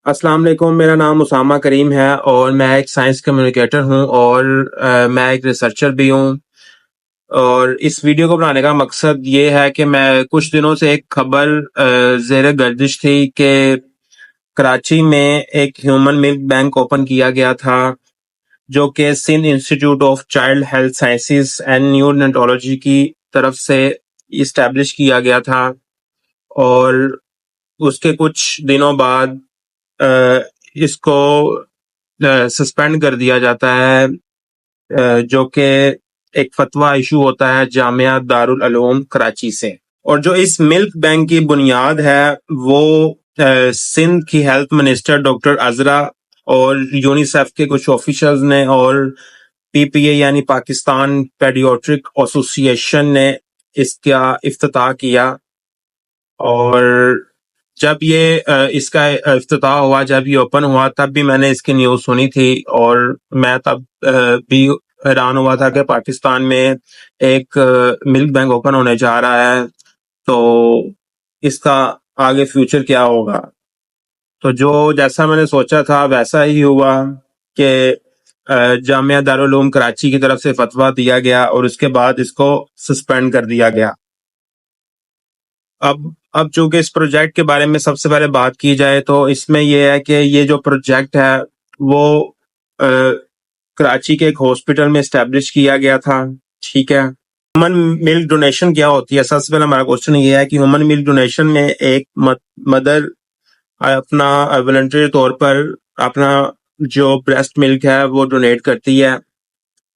السلام علیکم، میرا نام اسامہ کریم ہے اور میں ایک سائنس کمیونیکیٹر ہوں اور میں ایک ریسرچر بھی ہوں۔ اور اس ویڈیو کو بنانے کا مقصد یہ ہے کہ میں کچھ دنوں سے ایک خبر زیر گردش تھی کہ کراچی میں ایک ہیومن ملک بینک اوپن کیا گیا تھا جو کہ Sindh institute of child health sciences and neonatology کی طرف سے اسٹیبلش کیا گیا تھا، اور اس کے کچھ دنوں بعد اس کو سسپینڈ کر دیا جاتا ہے، جو کہ ایک فتویٰ ایشو ہوتا ہے جامعہ دارالعلوم کراچی سے۔ اور جو اس ملک بینک کی بنیاد ہے وہ سندھ کی ہیلتھ منسٹر ڈاکٹر عذرا اور یونیسیف کے کچھ آفیشلز نے اور پی پی اے یعنی پاکستان پیڈیاٹرک ایسوسی ایشن نے اس کا افتتاح کیا۔ اور جب یہ اس کا افتتاح ہوا، جب یہ اوپن ہوا، تب بھی میں نے اس کی نیوز سنی تھی، اور میں تب بھی حیران ہوا تھا کہ پاکستان میں ایک ملک بینک اوپن ہونے جا رہا ہے، تو اس کا آگے فیوچر کیا ہوگا۔ تو جیسا میں نے سوچا تھا ویسا ہی ہوا کہ جامعہ دارالعلوم کراچی کی طرف سے فتویٰ دیا گیا اور اس کے بعد اس کو سسپینڈ کر دیا گیا۔ اب چونکہ اس پروجیکٹ کے بارے میں سب سے پہلے بات کی جائے تو اس میں یہ ہے کہ یہ جو پروجیکٹ ہے وہ کراچی کے ایک ہاسپٹل میں اسٹیبلش کیا گیا تھا، ٹھیک ہے۔ ہیومن ملک ڈونیشن کیا ہوتی ہے؟ سب سے پہلے ہمارا کوشچن یہ ہے کہ ہیومن ملک ڈونیشن میں ایک مدر اپنا والنٹری طور پر اپنا جو بریسٹ ملک ہے وہ ڈونیٹ کرتی ہے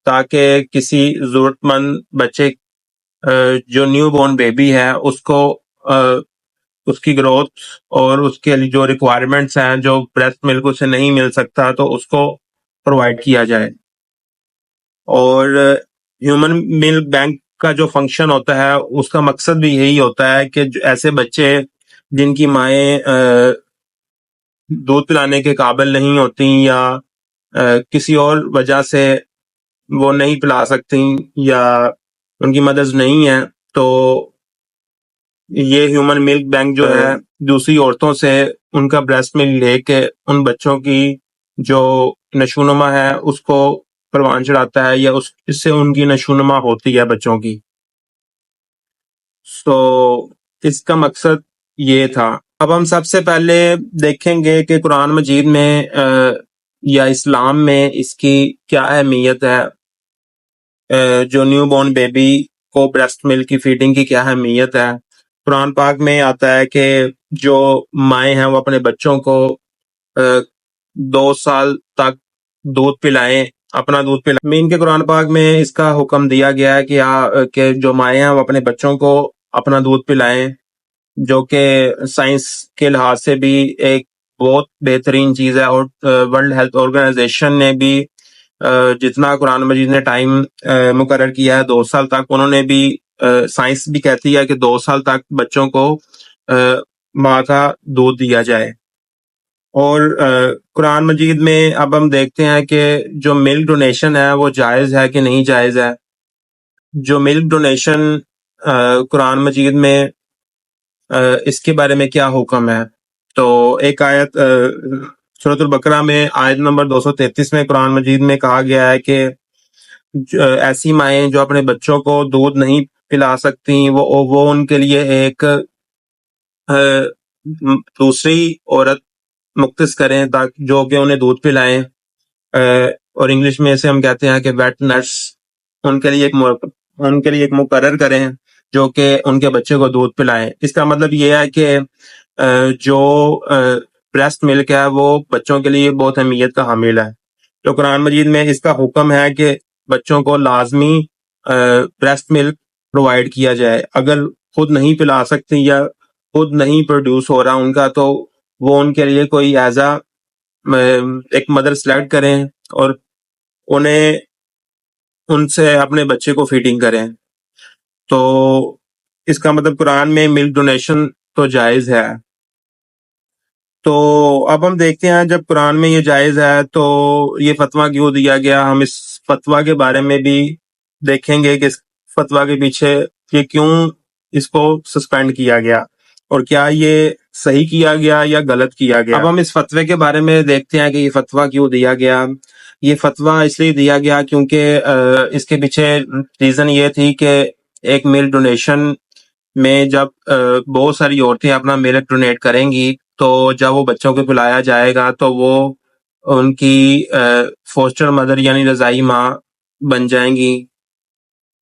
تاکہ کسی ضرورت مند بچے جو نیو بورن بیبی ہے اس کو اس کی گروتھ اور اس کے لیے جو ریکوائرمنٹس ہیں جو بریسٹ ملک اسے نہیں مل سکتا تو اس کو پرووائڈ کیا جائے۔ اور ہیومن ملک بینک کا جو فنکشن ہوتا ہے اس کا مقصد بھی یہی ہوتا ہے کہ ایسے بچے جن کی مائیں دودھ پلانے کے قابل نہیں ہوتی یا کسی اور وجہ سے وہ نہیں پلا سکتی یا ان کی مدرز نہیں ہیں، تو یہ ہیومن ملک بینک جو ہے دوسری عورتوں سے ان کا بریسٹ ملک لے کے ان بچوں کی جو نشوونما ہے اس کو پروان چڑھاتا ہے یا اس سے ان کی نشوونما ہوتی ہے بچوں کی۔ سو اس کا مقصد یہ تھا۔ اب ہم سب سے پہلے دیکھیں گے کہ قرآن مجید میں یا اسلام میں اس کی کیا اہمیت ہے، جو نیو بورن بیبی کو بریسٹ ملک کی فیڈنگ کی کیا اہمیت ہے۔ قرآن پاک میں آتا ہے کہ جو مائیں ہیں وہ اپنے بچوں کو 2 سال تک دودھ پلائیں، اپنا دودھ پلائیں۔ مین کے قرآن پاک میں اس کا حکم دیا گیا ہے کہ جو مائیں ہیں وہ اپنے بچوں کو اپنا دودھ پلائیں، جو کہ سائنس کے لحاظ سے بھی ایک بہت بہترین چیز ہے۔ اور ورلڈ ہیلتھ آرگنائزیشن نے بھی جتنا قرآن مجید نے ٹائم مقرر کیا ہے 2 سال تک، انہوں نے بھی سائنس بھی کہتی ہے کہ 2 سال تک بچوں کو ماں کا دودھ دیا جائے۔ اور قرآن مجید میں اب ہم دیکھتے ہیں کہ جو ملک ڈونیشن ہے وہ جائز ہے کہ نہیں جائز ہے۔ جو ملک ڈونیشن قرآن مجید میں اس کے بارے میں کیا حکم ہے، تو ایک آیت سورۃ البقرہ میں آیت نمبر 233 میں قرآن مجید میں کہا گیا ہے کہ ایسی مائیں جو اپنے بچوں کو دودھ نہیں پلا سکتی وہ ان کے لیے ایک دوسری عورت مختص کریں جو کہ انہیں دودھ پلائیں، اور انگلش میں اسے ہم کہتے ہیں کہ ویٹ نرس، ان کے لیے ایک مقرر کریں جو کہ ان کے بچے کو دودھ پلائیں۔ اس کا مطلب یہ ہے کہ جو بریسٹ ملک ہے وہ بچوں کے لیے بہت اہمیت کا حامل ہے۔ تو قرآن مجید میں اس کا حکم ہے کہ بچوں کو لازمی بریسٹ ملک پرووائڈ کیا جائے۔ اگر خود نہیں پلا سکتی یا خود نہیں پروڈیوس ہو رہا ان کا، تو وہ ان کے لیے کوئی ایزا ایک مدر سلیکٹ کریں اور انہیں ان سے اپنے بچے کو فیڈنگ کریں۔ تو اس کا مطلب قرآن میں ملک ڈونیشن تو جائز ہے۔ تو اب ہم دیکھتے ہیں جب قرآن میں یہ جائز ہے تو یہ فتویٰ کیوں دیا گیا۔ ہم اس فتویٰ کے بارے میں بھی دیکھیں گے کہ اس فتویٰ کے پیچھے یہ کیوں اس کو سسپینڈ کیا گیا اور کیا یہ صحیح کیا گیا یا غلط کیا گیا؟ اب ہم اس فتوے کے بارے میں دیکھتے ہیں کہ یہ فتویٰ کیوں دیا گیا۔ یہ فتویٰ اس لیے دیا گیا کیونکہ اس کے پیچھے ریزن یہ تھی کہ ایک ملک ڈونیشن میں جب بہت ساری عورتیں اپنا ملک ڈونیٹ کریں گی تو جب وہ بچوں کو پلایا جائے گا تو وہ ان کی فوسٹر مدر یعنی رضائی ماں بن جائیں گی۔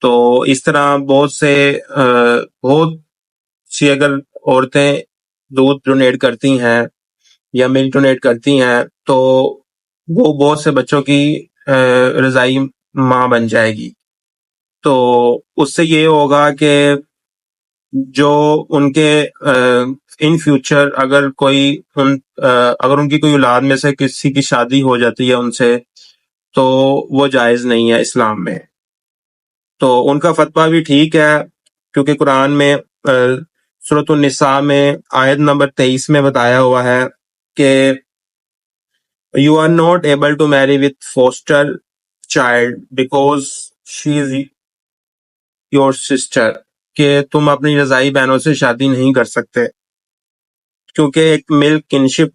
تو اس طرح بہت سی اگر عورتیں دودھ ڈونیٹ کرتی ہیں یا ملک ڈونیٹ کرتی ہیں تو وہ بہت سے بچوں کی رضائی ماں بن جائے گی۔ تو اس سے یہ ہوگا کہ جو ان کے ان فیوچر اگر ان کی کوئی اولاد میں سے کسی کی شادی ہو جاتی ہے ان سے تو وہ جائز نہیں ہے اسلام میں۔ تو ان کا فتویٰ بھی ٹھیک ہے کیونکہ قرآن میں سورۃ النساء میں آیت نمبر 23 میں بتایا ہوا ہے کہ you are not able to marry with foster child because she is your sister، کہ تم اپنی رضائی بہنوں سے شادی نہیں کر سکتے کیونکہ ایک ملک کنشپ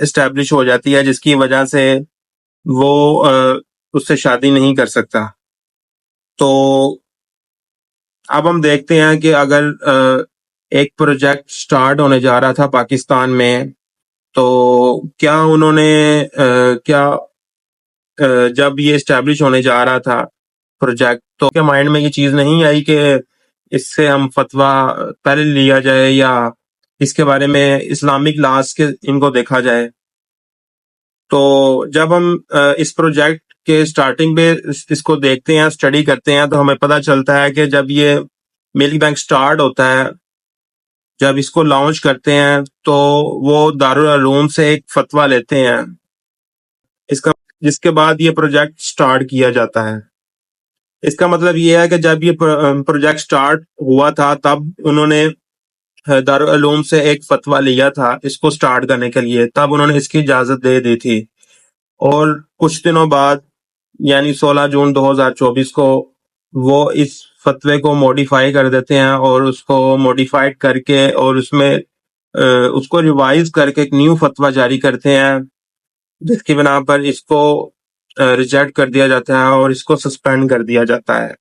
اسٹیبلش ہو جاتی ہے جس کی وجہ سے وہ اس سے شادی نہیں کر سکتا۔ تو اب ہم دیکھتے ہیں کہ اگر ایک پروجیکٹ سٹارٹ ہونے جا رہا تھا پاکستان میں تو کیا انہوں نے جب یہ اسٹیبلش ہونے جا رہا تھا پروجیکٹ تو کیا مائنڈ میں یہ چیز نہیں آئی کہ اس سے ہم فتویٰ پہلے لیا جائے یا اس کے بارے میں اسلامک لاز کے ان کو دیکھا جائے؟ تو جب ہم اس پروجیکٹ کے سٹارٹنگ پہ اس کو دیکھتے ہیں، اسٹڈی کرتے ہیں، تو ہمیں پتہ چلتا ہے کہ جب یہ ملک بینک سٹارٹ ہوتا ہے، جب اس کو لانچ کرتے ہیں تو وہ دارالعلوم سے ایک فتویٰ لیتے ہیں جس کے بعد یہ پروجیکٹ سٹارٹ کیا جاتا ہے۔ اس کا مطلب یہ ہے کہ جب یہ پروجیکٹ سٹارٹ ہوا تھا تب انہوں نے دارالعلوم سے ایک فتویٰ لیا تھا اس کو سٹارٹ کرنے کے لیے، تب انہوں نے اس کی اجازت دے دی تھی، اور کچھ دنوں بعد یعنی 16 جون 2024 کو وہ اس فتوے کو موڈیفائی کر دیتے ہیں اور اس کو موڈیفائڈ کر کے اور اس کو ریوائز کر کے ایک نیو فتویٰ جاری کرتے ہیں جس کی بنا پر اس کو ریجیکٹ کر دیا جاتا ہے اور اس کو سسپینڈ کر دیا جاتا ہے۔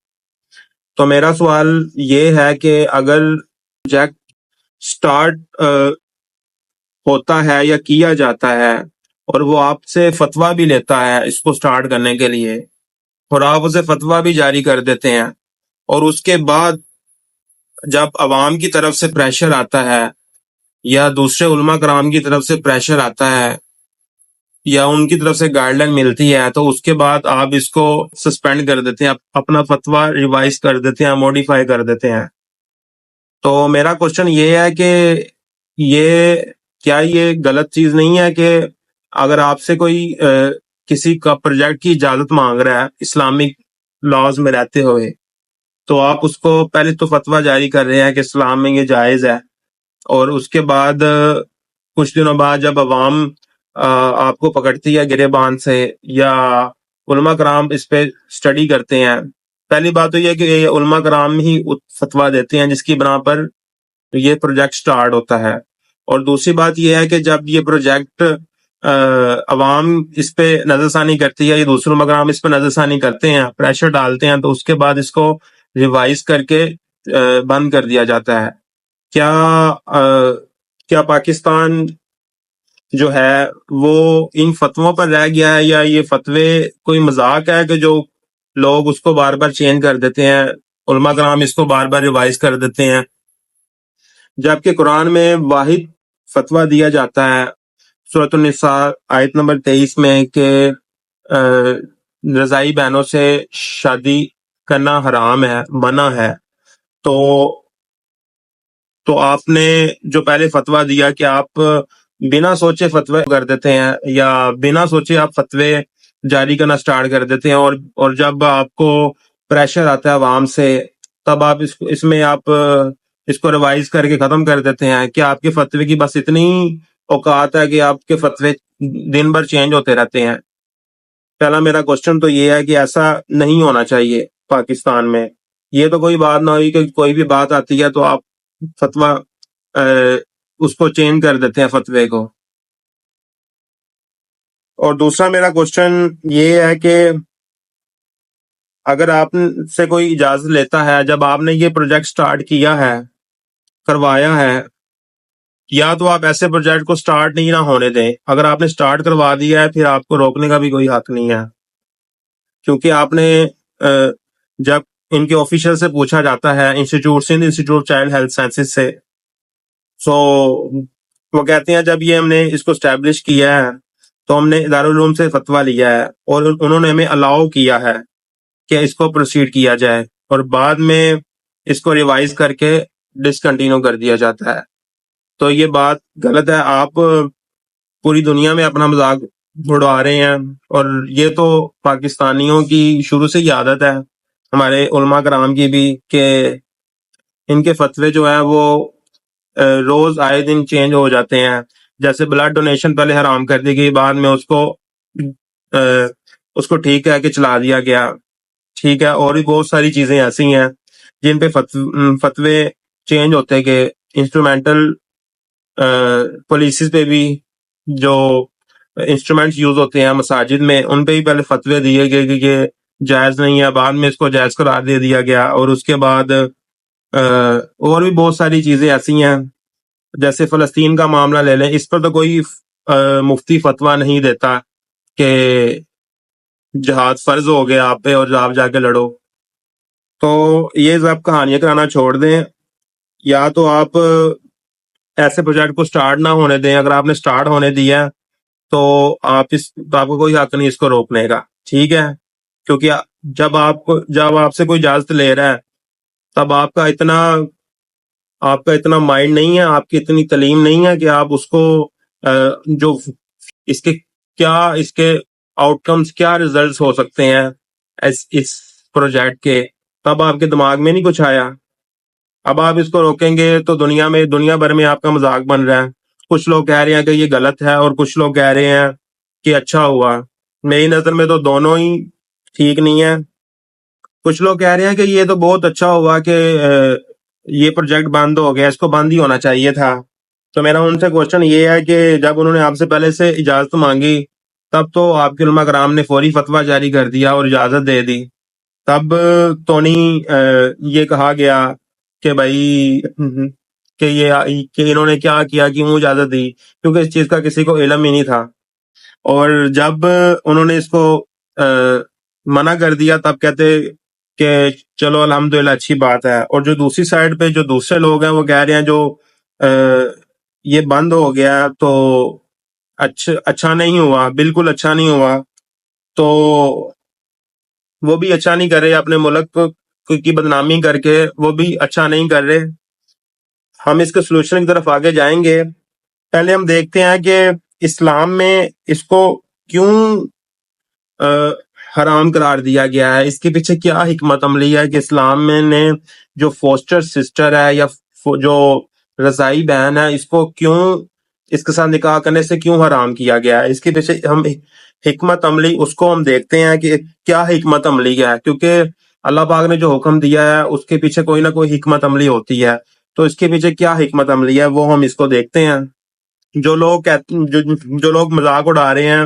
تو میرا سوال یہ ہے کہ اگر پروجیکٹ سٹارٹ ہوتا ہے یا کیا جاتا ہے اور وہ آپ سے فتویٰ بھی لیتا ہے اس کو سٹارٹ کرنے کے لیے اور آپ اسے فتویٰ بھی جاری کر دیتے ہیں، اور اس کے بعد جب عوام کی طرف سے پریشر آتا ہے یا دوسرے علماء کرام کی طرف سے پریشر آتا ہے یا ان کی طرف سے گائیڈ لائن ملتی ہے تو اس کے بعد آپ اس کو سسپینڈ کر دیتے ہیں، اپنا فتویٰ ریوائز کر دیتے ہیں، موڈیفائی کر دیتے ہیں۔ تو میرا کوشچن یہ ہے کہ کیا یہ غلط چیز نہیں ہے کہ اگر آپ سے کوئی کسی کا پروجیکٹ کی اجازت مانگ رہا ہے اسلامک لاز میں رہتے ہوئے تو آپ اس کو پہلے تو فتویٰ جاری کر رہے ہیں کہ اسلام میں یہ جائز ہے، اور اس کے بعد کچھ دنوں بعد جب عوام آپ کو پکڑتی ہے گریبان سے یا علماء کرام اس پہ اسٹڈی کرتے ہیں، پہلی بات تو یہ کہ یہ علماء کرام ہی فتویٰ دیتے ہیں جس کی بنا پر یہ پروجیکٹ سٹارٹ ہوتا ہے، اور دوسری بات یہ ہے کہ جب یہ پروجیکٹ عوام اس پہ نظر ثانی کرتی ہے یا دوسرے علماء کرام اس پہ نظر ثانی کرتے ہیں، پریشر ڈالتے ہیں، تو اس کے بعد اس کو ریوائز کر کے بند کر دیا جاتا ہے۔ کیا پاکستان جو ہے وہ ان فتووں پر رہ گیا ہے یا یہ فتوے کوئی مذاق ہے کہ جو لوگ اس کو بار بار چینج کر دیتے ہیں، علماء کرام اس کو بار بار ریوائز کر دیتے ہیں، جبکہ قرآن میں واحد فتویٰ دیا جاتا ہے سورۃ النساء آیت نمبر 23 میں کہ رضائی بہنوں سے شادی کرنا حرام ہے، منع ہے۔ تو آپ نے جو پہلے فتویٰ دیا کہ آپ بنا سوچے فتوے کر دیتے ہیں یا بنا سوچے آپ فتوے جاری کرنا سٹارٹ کر دیتے ہیں، اور جب آپ کو پریشر آتا ہے عوام سے تب آپ اس میں آپ اس کو ریوائز کر کے ختم کر دیتے ہیں۔ کہ آپ کے فتوے کی بس اتنی اوقات ہے کہ آپ کے فتوے دن بھر چینج ہوتے رہتے ہیں؟ پہلا میرا کوشچن تو یہ ہے کہ ایسا نہیں ہونا چاہیے پاکستان میں۔ یہ تو کوئی بات نہ ہوئی کہ کوئی بھی بات آتی ہے تو آپ فتویٰ اس کو چینج کر دیتے ہیں فتوے کو. اور دوسرا میرا کوشچن یہ ہے کہ اگر آپ سے کوئی اجازت لیتا ہے، جب آپ نے یہ پروجیکٹ سٹارٹ کیا ہے، کروایا ہے، یا تو آپ ایسے پروجیکٹ کو سٹارٹ نہیں نہ ہونے دیں. اگر آپ نے سٹارٹ کروا دیا ہے پھر آپ کو روکنے کا بھی کوئی حق نہیں ہے، کیونکہ آپ نے جب ان کے آفیشل سے پوچھا جاتا ہے انسٹیٹیوٹ چائلڈ ہیلتھ سائنسز سے، سو وہ کہتے ہیں جب یہ ہم نے اس کو اسٹیبلش کیا ہے تو ہم نے دارالعلوم سے فتویٰ لیا ہے اور انہوں نے ہمیں الاؤ کیا ہے کہ اس کو پروسیڈ کیا جائے، اور بعد میں اس کو ریوائز کر کے ڈسکنٹینیو کر دیا جاتا ہے. تو یہ بات غلط ہے. آپ پوری دنیا میں اپنا مذاق اڑا رہے ہیں، اور یہ تو پاکستانیوں کی شروع سے ہی عادت ہے، ہمارے علماء کرام کی بھی، کہ ان کے فتوے جو ہیں وہ روز آئے دن چینج ہو جاتے ہیں. جیسے بلڈ ڈونیشن پہلے حرام کر دی گئی، بعد میں اس کو ٹھیک کہہ کے چلا دیا گیا. ٹھیک ہے، اور بھی بہت ساری چیزیں ایسی ہیں جن پہ فتوے چینج ہوتے کہ انسٹرومینٹل پالیسیز پہ بھی جو انسٹرومنٹس یوز ہوتے ہیں مساجد میں، ان پہ بھی پہلے فتوے دیے گئے کہ یہ جائز نہیں ہے، بعد میں اس کو جائز قرار دے دیا گیا. اور اس کے بعد اور بھی بہت ساری چیزیں ایسی ہیں. جیسے فلسطین کا معاملہ لے لیں، اس پر تو کوئی مفتی فتویٰ نہیں دیتا کہ جہاد فرض ہو گیا آپ پہ اور آپ جا کے لڑو. تو یہ سب کہانیاں کرانا چھوڑ دیں، یا تو آپ ایسے پروجیکٹ کو سٹارٹ نہ ہونے دیں. اگر آپ نے سٹارٹ ہونے دیا تو آپ کو کوئی حق نہیں اس کو روکنے کا، ٹھیک ہے؟ کیونکہ جب آپ سے کوئی اجازت لے رہا ہے تب آپ کا اتنا مائنڈ نہیں ہے، آپ کی اتنی تعلیم نہیں ہے کہ آپ اس کو جو اس کے آؤٹ کمز کیا ریزلٹس ہو سکتے ہیں اس پروجیکٹ کے، تب آپ کے دماغ میں نہیں کچھ آیا. اب آپ اس کو روکیں گے تو دنیا بھر میں آپ کا مذاق بن رہا ہے. کچھ لوگ کہہ رہے ہیں کہ یہ غلط ہے اور کچھ لوگ کہہ رہے ہیں کہ اچھا ہوا. میری نظر میں تو دونوں ہی ٹھیک نہیں ہے. کچھ لوگ کہہ رہے ہیں کہ یہ تو بہت اچھا ہوا کہ یہ پروجیکٹ بند ہو گیا، اس کو بند ہی ہونا چاہیے تھا. تو میرا ان سے کوشچن یہ ہے کہ جب انہوں نے آپ سے پہلے سے اجازت مانگی تب تو آپ کے علماء کرام نے فوری فتویٰ جاری کر دیا اور اجازت دے دی. تب تو نہیں یہ کہا گیا کہ بھائی کہ انہوں نے کیا کیا، کیوں اجازت دی، کیونکہ اس چیز کا کسی کو علم ہی نہیں تھا. اور جب انہوں نے اس کو منع کر دیا تب کہتے کہ چلو الحمدللہ اچھی بات ہے. اور جو دوسری سائڈ پہ جو دوسرے لوگ ہیں وہ کہہ رہے ہیں جو یہ بند ہو گیا تو اچھا نہیں ہوا، بالکل اچھا نہیں ہوا. تو وہ بھی اچھا نہیں کر رہے، اپنے ملک کی بدنامی کر کے وہ بھی اچھا نہیں کر رہے. ہم اس کے سلوشن کی طرف آگے جائیں گے. پہلے ہم دیکھتے ہیں کہ اسلام میں اس کو کیوں حرام قرار دیا گیا ہے، اس کے پیچھے کیا حکمت عملی ہے کہ اسلام میں نے جو فوسٹر سسٹر ہے یا جو رضائی بہن ہے، اس کو کیوں اس کے ساتھ نکاح کرنے سے کیوں حرام کیا گیا ہے. اس کے پیچھے ہم حکمت عملی اس کو ہم دیکھتے ہیں کہ کیا حکمت عملی ہے، کیونکہ اللہ پاک نے جو حکم دیا ہے اس کے پیچھے کوئی نہ کوئی حکمت عملی ہوتی ہے. تو اس کے پیچھے کیا حکمت عملی ہے وہ ہم اس کو دیکھتے ہیں. جو لوگ مذاق اڑا رہے ہیں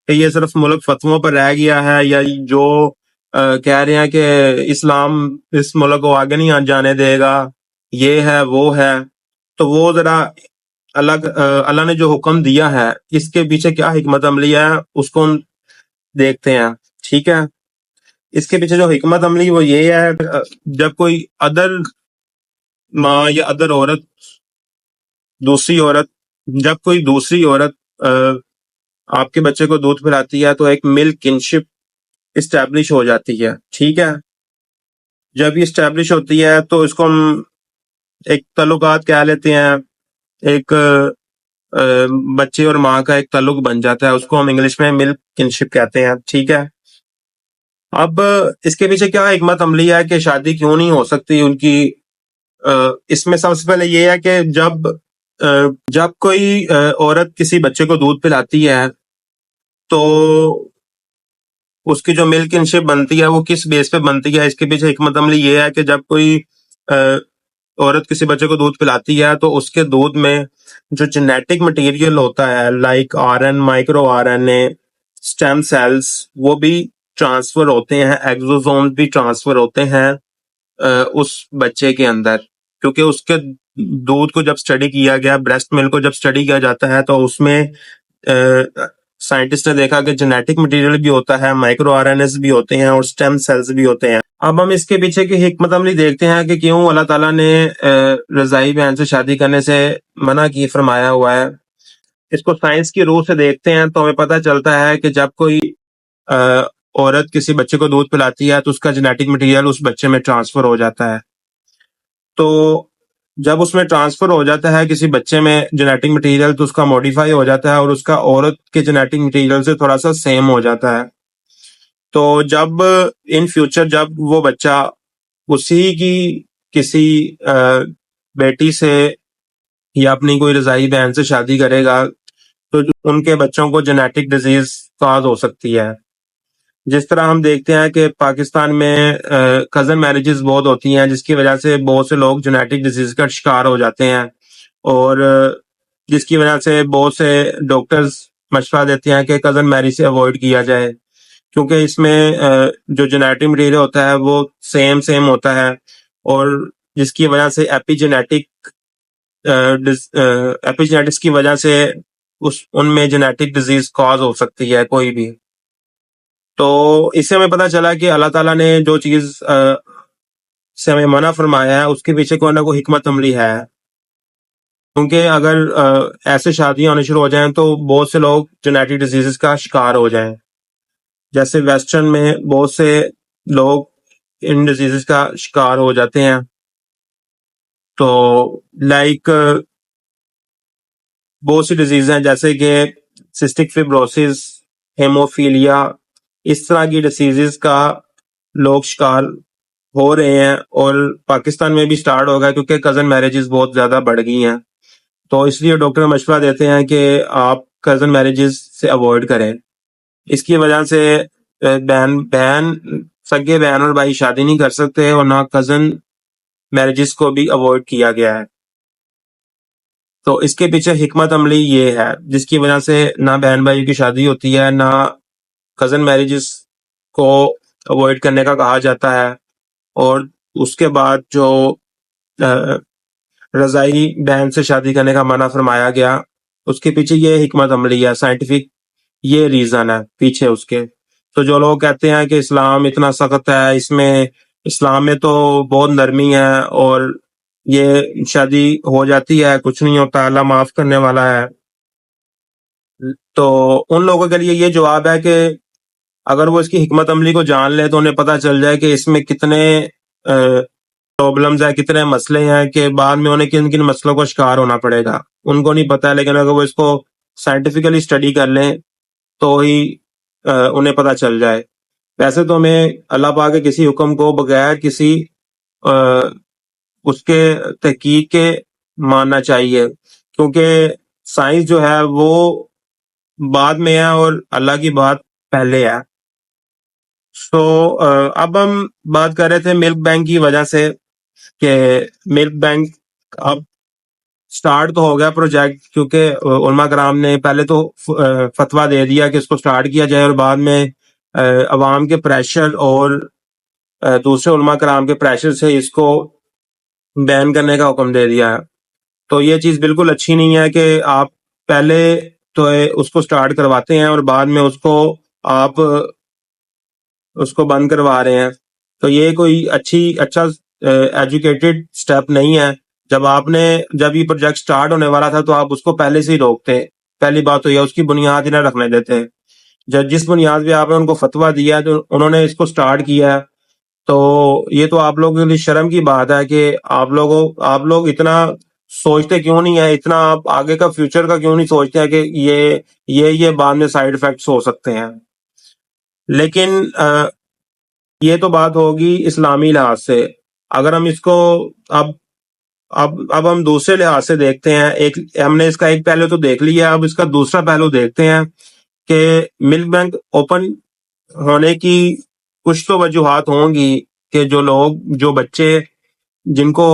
کہ یہ صرف ملک فتووں پر رہ گیا ہے، یا جو کہہ رہے ہیں کہ اسلام اس ملک کو آگے نہیں جانے دے گا، یہ ہے وہ ہے، تو وہ ذرا اللہ نے جو حکم دیا ہے اس کے پیچھے کیا حکمت عملی ہے اس کو ہم دیکھتے ہیں. ٹھیک ہے، اس کے پیچھے جو حکمت عملی وہ یہ ہے، جب کوئی ادر ماں یا ادر عورت جب کوئی دوسری عورت آپ کے بچے کو دودھ پلاتی ہے تو ایک ملک کنشپ اسٹیبلش ہو جاتی ہے. ٹھیک ہے، جب یہ اسٹیبلش ہوتی ہے تو اس کو ہم ایک تعلقات کہہ لیتے ہیں، ایک بچے اور ماں کا ایک تعلق بن جاتا ہے، اس کو ہم انگلش میں ملک کنشپ کہتے ہیں. ٹھیک ہے، اب اس کے پیچھے کیا حکمت عملی ہے کہ شادی کیوں نہیں ہو سکتی ان کی. اس میں سب سے پہلے یہ ہے کہ جب کوئی عورت کسی بچے کو دودھ پلاتی ہے تو اس کی جو ملک انشپ بنتی ہے وہ کس بیس پہ بنتی ہے. اس کے پیچھے حکمت عملی یہ ہے کہ جب کوئی عورت کسی بچے کو دودھ پلاتی ہے تو اس کے دودھ میں جو جینیٹک مٹیریل ہوتا ہے like R N micro R N A stem cells وہ بھی ٹرانسفر ہوتے ہیں, ایگزوزوم بھی ٹرانسفر ہوتے ہیں اس بچے کے اندر, کیونکہ اس کے دودھ کو جب اسٹڈی کیا گیا, بریسٹ ملک کو جب اسٹڈی کیا جاتا ہے تو اس میں سائنٹسٹ نے دیکھا کہ جینیٹک مٹیریل بھی ہوتا ہے, مائکرو آر این ایس بھی ہوتے ہیں اور اسٹیم سیلز بھی ہوتے ہیں. اب ہم اس کے پیچھے کی حکمت عملی دیکھتے ہیں کہ کیوں اللہ تعالیٰ نے رضائی بہن سے شادی کرنے سے منع کی فرمایا ہوا ہے. اس کو سائنس کی روح سے دیکھتے ہیں تو ہمیں پتہ چلتا ہے کہ جب کوئی عورت کسی بچے کو دودھ پلاتی ہے تو اس کا جینیٹک مٹیریل اس بچے میں ٹرانسفر ہو جاتا ہے. تو جب اس میں ٹرانسفر ہو جاتا ہے کسی بچے میں جینیٹک مٹیریل تو اس کا موڈیفائی ہو جاتا ہے اور اس کا عورت کے جینیٹک مٹیریل سے تھوڑا سا سیم ہو جاتا ہے. تو جب ان فیوچر جب وہ بچہ اسی کی کسی بیٹی سے یا اپنی کوئی رضائی بہن سے شادی کرے گا تو ان کے بچوں کو جینیٹک ڈیزیز کاز ہو سکتی ہے. جس طرح ہم دیکھتے ہیں کہ پاکستان میں کزن میرجز بہت ہوتی ہیں جس کی وجہ سے بہت سے لوگ جینیٹک ڈیزیز کا شکار ہو جاتے ہیں, اور جس کی وجہ سے بہت سے ڈاکٹرز مشورہ دیتے ہیں کہ کزن میرج سے اوائڈ کیا جائے, کیونکہ اس میں جو جینیٹک مٹیریل ہوتا ہے وہ سیم ہوتا ہے, اور جس کی وجہ سے ایپی جینیٹکس کی وجہ سے ان میں جینیٹک ڈیزیز کاز ہو سکتی ہے کوئی بھی. تو اس سے ہمیں پتہ چلا کہ اللہ تعالیٰ نے جو چیز سے ہمیں منع فرمایا ہے اس کے پیچھے کوئی نہ کوئی حکمت عملی ہے, کیونکہ اگر ایسے شادیاں ہونے شروع ہو جائیں تو بہت سے لوگ جینیٹک ڈیزیز کا شکار ہو جائیں. جیسے ویسٹرن میں بہت سے لوگ ان ڈیزیز کا شکار ہو جاتے ہیں, تو لائک بہت سی ڈیزیز ہیں جیسے کہ سسٹک فیبروسس, ہیموفیلیا, اس طرح کی ڈیزیز کا لوگ شکار ہو رہے ہیں, اور پاکستان میں بھی سٹارٹ ہوگا کیونکہ کزن میرجز بہت زیادہ بڑھ گئی ہیں. تو اس لیے ڈاکٹر مشورہ دیتے ہیں کہ آپ کزن میرجز سے اوائڈ کریں. اس کی وجہ سے سگے بہن اور بھائی شادی نہیں کر سکتے, اور نہ کزن میرجز کو بھی اوائڈ کیا گیا ہے. تو اس کے پیچھے حکمت عملی یہ ہے جس کی وجہ سے نہ بہن بھائی کی شادی ہوتی ہے, نہ کزن میرجز کو اوائڈ کرنے کا کہا جاتا ہے, اور اس کے بعد جو رضائی بہن سے شادی کرنے کا منع فرمایا گیا اس کے پیچھے یہ حکمت عملی ہے, سائنٹیفک یہ ریزن ہے پیچھے اس کے. تو جو لوگ کہتے ہیں کہ اسلام اتنا سخت ہے, اسلام میں تو بہت نرمی ہے اور یہ شادی ہو جاتی ہے, کچھ نہیں ہوتا, اللہ معاف کرنے والا ہے, تو ان لوگوں کے لیے یہ جواب ہے کہ اگر وہ اس کی حکمت عملی کو جان لے تو انہیں پتہ چل جائے کہ اس میں کتنے پرابلمز ہیں, کتنے مسئلے ہیں, کہ بعد میں انہیں کن کن مسئلوں کو شکار ہونا پڑے گا. ان کو نہیں پتا, لیکن اگر وہ اس کو سائنٹیفکلی اسٹڈی کر لیں تو ہی انہیں پتہ چل جائے. ویسے تو ہمیں اللہ پاک کے کسی حکم کو بغیر کسی اس کے تحقیق کے ماننا چاہیے, کیونکہ سائنس جو ہے وہ بعد میں ہے اور اللہ کی بات پہلے ہے. سو اب ہم بات کر رہے تھے ملک بینک کی وجہ سے کہ ملک بینک اب سٹارٹ تو ہو گیا پروجیکٹ, کیونکہ علماء کرام نے پہلے تو فتویٰ دے دیا کہ اس کو سٹارٹ کیا جائے, اور بعد میں عوام کے پریشر اور دوسرے علماء کرام کے پریشر سے اس کو بین کرنے کا حکم دے دیا. تو یہ چیز بالکل اچھی نہیں ہے کہ آپ پہلے تو اس کو سٹارٹ کرواتے ہیں اور بعد میں آپ اس کو بند کروا رہے ہیں. تو یہ کوئی اچھا ایجوکیٹڈ سٹیپ نہیں ہے. جب یہ پروجیکٹ سٹارٹ ہونے والا تھا تو آپ اس کو پہلے سے ہی روکتے. پہلی بات تو یہ اس کی بنیاد ہی نہ رکھنے دیتے. جس بنیاد پہ آپ نے ان کو فتویٰ دیا تو انہوں نے اس کو سٹارٹ کیا ہے, تو یہ تو آپ لوگوں کے لیے شرم کی بات ہے کہ آپ لوگ اتنا سوچتے کیوں نہیں ہے, اتنا آپ آگے کا فیوچر کا کیوں نہیں سوچتے ہیں کہ یہ بعد میں سائیڈ ایفیکٹس ہو سکتے ہیں. لیکن یہ تو بات ہوگی اسلامی لحاظ سے. اگر ہم اس کو اب ہم دوسرے لحاظ سے دیکھتے ہیں, ہم نے اس کا ایک پہلو تو دیکھ لیا, اب اس کا دوسرا پہلو دیکھتے ہیں کہ ملک بینک اوپن ہونے کی کچھ تو وجوہات ہوں گی کہ جو بچے جن کو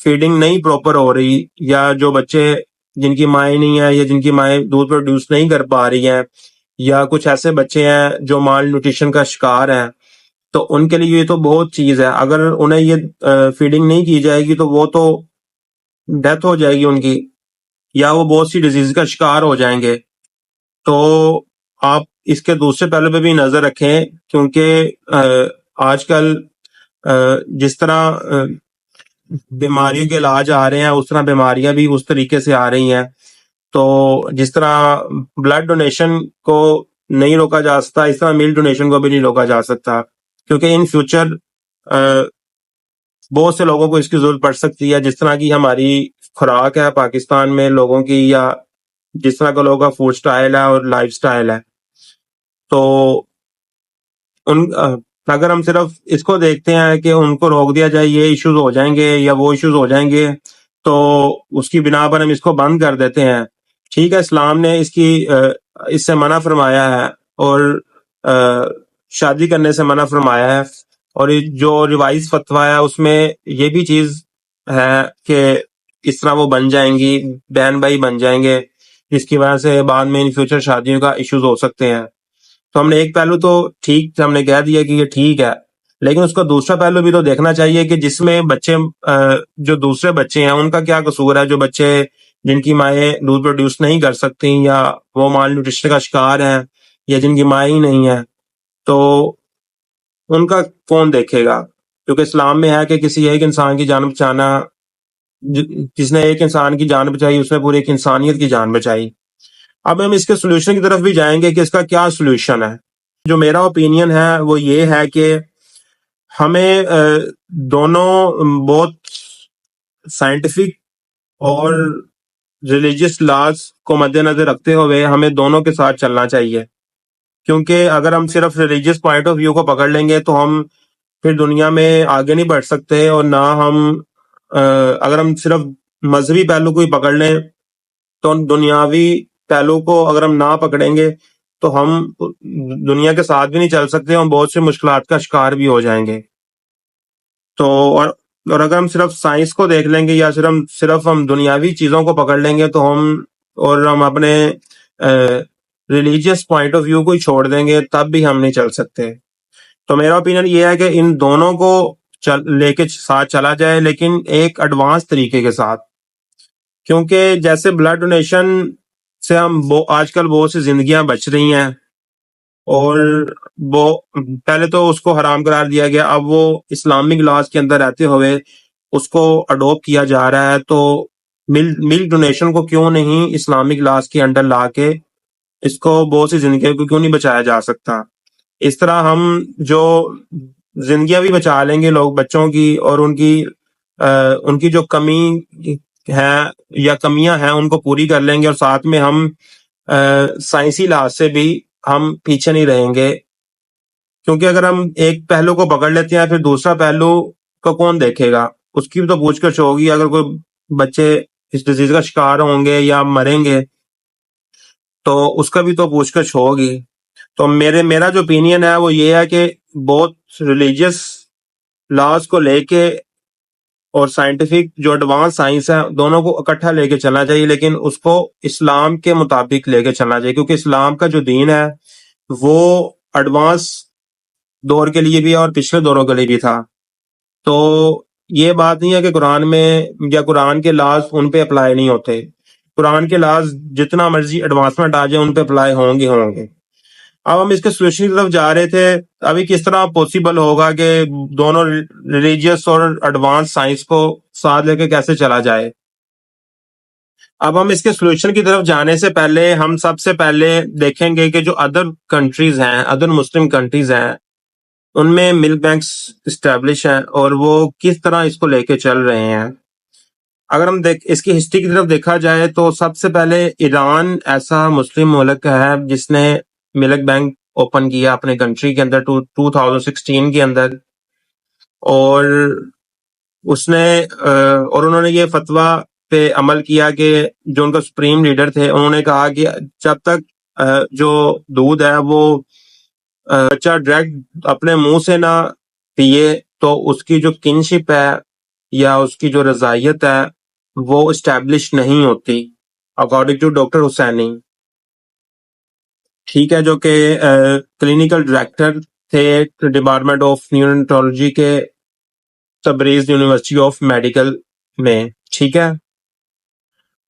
فیڈنگ نہیں پراپر ہو رہی، یا جو بچے جن کی مائیں نہیں ہیں یا جن کی مائیں دودھ پروڈیوس نہیں کر پا رہی ہیں، یا کچھ ایسے بچے ہیں جو مال نیوٹریشن کا شکار ہیں، تو ان کے لیے یہ تو بہت چیز ہے. اگر انہیں یہ فیڈنگ نہیں کی جائے گی تو وہ تو ڈیتھ ہو جائے گی ان کی، یا وہ بہت سی ڈیزیز کا شکار ہو جائیں گے. تو آپ اس کے دوسرے پہلو پہ بھی نظر رکھیں، کیونکہ آج کل جس طرح بیماریوں کے علاج آ رہے ہیں اس طرح بیماریاں بھی اس طریقے سے آ رہی ہیں. تو جس طرح بلڈ ڈونیشن کو نہیں روکا جا سکتا، اس طرح ملک ڈونیشن کو بھی نہیں روکا جا سکتا، کیونکہ ان فیوچر بہت سے لوگوں کو اس کی ضرورت پڑ سکتی ہے. جس طرح کی ہماری خوراک ہے پاکستان میں لوگوں کی، یا جس طرح کا لوگوں کا فوڈ سٹائل ہے اور لائف سٹائل ہے، تو اگر ہم صرف اس کو دیکھتے ہیں کہ ان کو روک دیا جائے، یہ ایشوز ہو جائیں گے یا وہ ایشوز ہو جائیں گے، تو اس کی بنا پر ہم اس کو بند کر دیتے ہیں. ٹھیک ہے، اسلام نے اس سے منع فرمایا ہے، اور شادی کرنے سے منع فرمایا ہے، اور جو ریوائز فتویٰ ہے اس میں یہ بھی چیز ہے کہ اس طرح وہ بن جائیں گی، بہن بھائی بن جائیں گے، جس کی وجہ سے بعد میں ان فیوچر شادیوں کا ایشوز ہو سکتے ہیں. تو ہم نے ایک پہلو تو ٹھیک ہم نے کہہ دیا کہ یہ ٹھیک ہے، لیکن اس کا دوسرا پہلو بھی تو دیکھنا چاہیے کہ جس میں بچے جو دوسرے بچے ہیں ان کا کیا قصور ہے. جو بچے جن کی مائیں دودھ پروڈیوس نہیں کر سکتی، یا وہ مال نیوٹریشن کا شکار ہیں، یا جن کی مائیں ہی نہیں ہیں، تو ان کا کون دیکھے گا؟ کیونکہ اسلام میں ہے کہ کسی ایک انسان کی جان بچانا، جس نے ایک انسان کی جان بچائی اس نے پوری ایک انسانیت کی جان بچائی. اب ہم اس کے سولوشن کی طرف بھی جائیں گے کہ اس کا کیا سولوشن ہے. جو میرا اوپینین ہے وہ یہ ہے کہ ہمیں دونوں بہت سائنٹیفک اور ریلیجس لاز کو مد نظر رکھتے ہوئے ہمیں دونوں کے ساتھ چلنا چاہیے. کیونکہ اگر ہم صرف ریلیجس پوائنٹ آف ویو کو پکڑ لیں گے تو ہم پھر دنیا میں آگے نہیں بڑھ سکتے، اور نہ ہم اگر ہم صرف مذہبی پہلو کو ہی پکڑ لیں تو دنیاوی پہلو کو اگر ہم نہ پکڑیں گے تو ہم دنیا کے ساتھ بھی نہیں چل سکتے، ہم بہت سے مشکلات کا شکار بھی ہو جائیں گے. تو اور اگر ہم صرف سائنس کو دیکھ لیں گے، یا صرف ہم دنیاوی چیزوں کو پکڑ لیں گے تو ہم اپنے ریلیجیس پوائنٹ آف ویو کو ہی چھوڑ دیں گے، تب بھی ہم نہیں چل سکتے. تو میرا اوپینین یہ ہے کہ ان دونوں کو لے کے ساتھ چلا جائے، لیکن ایک ایڈوانس طریقے کے ساتھ. کیونکہ جیسے بلڈ ڈونیشن سے ہم آج کل بہت سی زندگیاں بچ رہی ہیں، اور وہ پہلے تو اس کو حرام قرار دیا گیا، اب وہ اسلامک لاز کے اندر رہتے ہوئے اس کو اڈوپٹ کیا جا رہا ہے. تو ملک ڈونیشن کو کیوں نہیں اسلامک لاز کے انڈر لا کے اس کو بہت سی زندگیوں کو کیوں نہیں بچایا جا سکتا؟ اس طرح ہم جو زندگیاں بھی بچا لیں گے لوگ بچوں کی، اور ان کی جو کمی ہے یا کمیاں ہیں ان کو پوری کر لیں گے، اور ساتھ میں ہم سائنسی لحاظ سے بھی ہم پیچھے نہیں رہیں گے. کیونکہ اگر ہم ایک پہلو کو پکڑ لیتے ہیں پھر دوسرا پہلو کو کون دیکھے گا؟ اس کی بھی تو پوچھ گچھ ہوگی. اگر کوئی بچے اس ڈیزیز کا شکار ہوں گے یا مریں گے تو اس کا بھی تو پوچھ گچھ ہوگی. تو میرا جو اوپینین ہے وہ یہ ہے کہ بہت ریلیجیس لاز کو لے کے اور سائنٹیفک جو ایڈوانس سائنس ہے دونوں کو اکٹھا لے کے چلنا چاہیے، لیکن اس کو اسلام کے مطابق لے کے چلنا چاہیے. کیونکہ اسلام کا جو دین ہے وہ ایڈوانس دور کے لیے بھی اور پچھلے دوروں کے لیے بھی تھا. تو یہ بات نہیں ہے کہ قرآن میں یا قرآن کے لاز ان پہ اپلائی نہیں ہوتے. قرآن کے لاز جتنا مرضی ایڈوانسمنٹ آ جائے ان پہ اپلائی ہوں گے. اب ہم اس کے سولوشن کی طرف جا رہے تھے. ابھی کس طرح پوسیبل ہوگا کہ دونوں ریلیجیس اور ایڈوانس سائنس کو ساتھ لے کے کیسے چلا جائے؟ اب ہم اس کے سولوشن کی طرف جانے سے پہلے ہم سب سے پہلے دیکھیں گے کہ جو ادر کنٹریز ہیں، ادر مسلم کنٹریز ہیں، ان میں ملک بینکس اسٹیبلش ہیں اور وہ کس طرح اس کو لے کے چل رہے ہیں. اگر ہم اس کی ہسٹری کی طرف دیکھا جائے تو سب سے پہلے ایران ایسا مسلم ملک ہے جس نے ملک بینک اوپن کیا اپنے کنٹری کے اندر 2016 کے اندر. اور انہوں نے یہ فتویٰ پہ عمل کیا کہ جو ان کا سپریم لیڈر تھے انہوں نے کہا کہ جب تک جو دودھ ہے وہ بچہ ڈائریکٹ اپنے منہ سے نہ پیے تو اس کی جو کنشپ ہے یا اس کی جو رضائیت ہے وہ اسٹیبلش نہیں ہوتی اکارڈنگ ٹو ڈاکٹر حسینی، ٹھیک ہے، جو کہ کلینکل ڈائریکٹر تھے ڈپارٹمنٹ آف نیونٹولوجی کے تبریز یونیورسٹی آف میڈیکل میں، ٹھیک ہے۔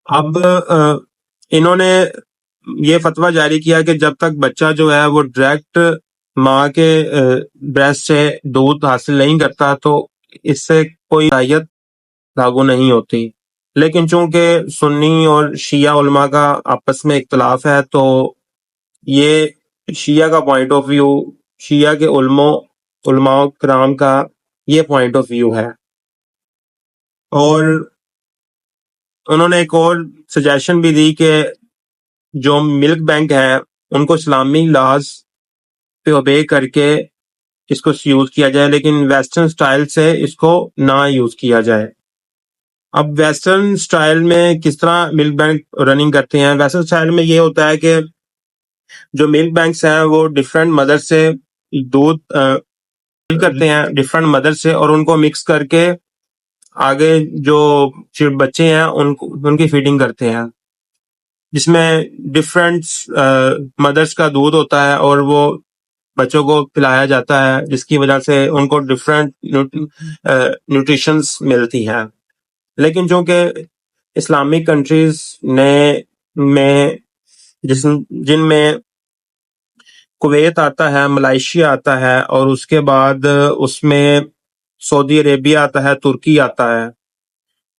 اب انہوں نے یہ فتویٰ جاری کیا کہ جب تک بچہ جو ہے وہ ڈائریکٹ ماں کے بریسٹ سے دودھ حاصل نہیں کرتا تو اس سے کوئی رعایت لاگو نہیں ہوتی، لیکن چونکہ سنی اور شیعہ علماء کا آپس میں اختلاف ہے تو یہ شیعہ کا پوائنٹ آف ویو، شیعہ کے علماء کرام کا یہ پوائنٹ آف ویو ہے۔ اور انہوں نے ایک اور سجیشن بھی دی کہ جو ملک بینک ہے ان کو اسلامی لاز پہ اوبے کر کے اس کو یوز کیا جائے، لیکن ویسٹرن سٹائل سے اس کو نہ یوز کیا جائے۔ اب ویسٹرن سٹائل میں کس طرح ملک بینک رننگ کرتے ہیں؟ ویسٹرن سٹائل میں یہ ہوتا ہے کہ جو ملک بینکس ہیں وہ ڈفرینٹ مدر سے دودھ کرتے ہیں، ڈفرینٹ مدر سے، اور ان کو مکس کر کے آگے جو بچے ہیں ان کی فیڈنگ کرتے ہیں، جس میں ڈفرینٹ مدرس کا دودھ ہوتا ہے اور وہ بچوں کو پلایا جاتا ہے، جس کی وجہ سے ان کو ڈفرینٹ نیوٹریشنز ملتی ہیں۔ لیکن چونکہ اسلامک کنٹریز میں جن میں کویت آتا ہے، ملائیشیا آتا ہے، اور اس کے بعد اس میں سعودی عربیہ آتا ہے، ترکی آتا ہے،